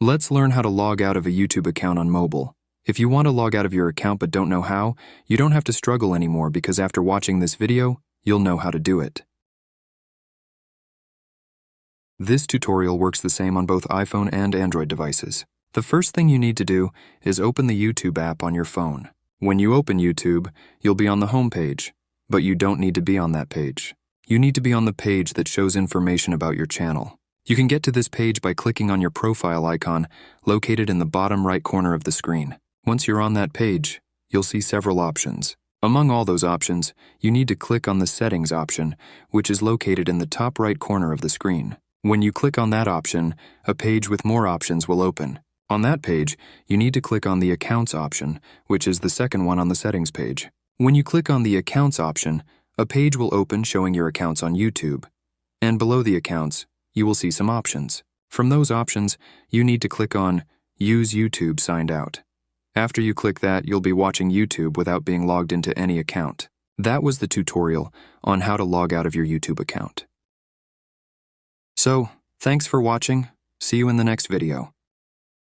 Let's learn how to log out of a YouTube account on mobile. If you want to log out of your account but don't know how, you don't have to struggle anymore because after watching this video, you'll know how to do it. This tutorial works the same on both iPhone and Android devices. The first thing you need to do is open the YouTube app on your phone. When you open YouTube, you'll be on the home page, but you don't need to be on that page. You need to be on the page that shows information about your channel. You can get to this page by clicking on your profile icon located in the bottom right corner of the screen. Once you're on that page, you'll see several options. Among all those options, you need to click on the Settings option, which is located in the top right corner of the screen. When you click on that option, a page with more options will open. On that page, you need to click on the Accounts option, which is the second one on the Settings page. When you click on the Accounts option, a page will open showing your accounts on YouTube. And below the accounts, you will see some options. From those options, you need to click on Use YouTube Signed Out. After you click that, you'll be watching YouTube without being logged into any account. That was the tutorial on how to log out of your YouTube account. So, thanks for watching. See you in the next video.